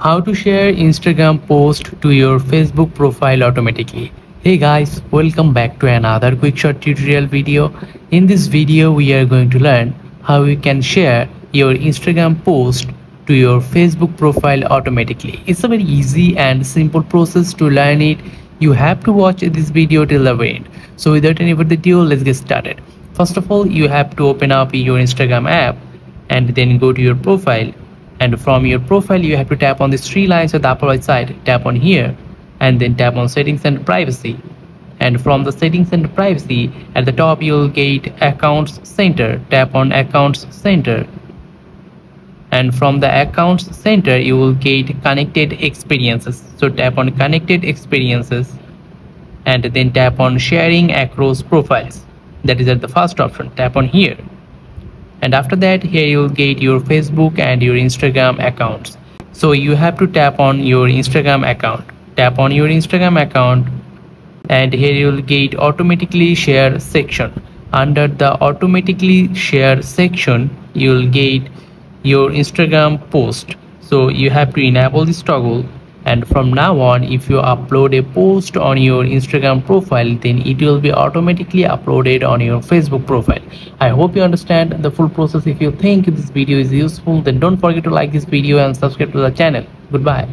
How to share Instagram post to your Facebook profile automatically. Hey guys, welcome back to another quick short tutorial video. In this video we are going to learn how you can share your Instagram post to your Facebook profile automatically. It's a very easy and simple process to learn it. You have to watch this video till the end. So without any further ado, let's get started. First of all, you have to open up your Instagram app and then go to your profile. And from your profile you have to tap on these three lines at the upper right side, tap on here and then tap on settings and privacy. And from the settings and privacy at the top you'll get accounts center, tap on accounts center. And from the accounts center you will get connected experiences, so tap on connected experiences and then tap on sharing across profiles. That is at the first option, tap on here. And after that, here you'll get your Facebook and your Instagram accounts. So you have to tap on your Instagram account, tap on your Instagram account, and here you'll get automatically share section. Under the automatically share section you'll get your Instagram post, so you have to enable this toggle. And from now on, if you upload a post on your Instagram profile, then it will be automatically uploaded on your Facebook profile. I hope you understand the full process. If you think this video is useful, then don't forget to like this video and subscribe to the channel. Goodbye.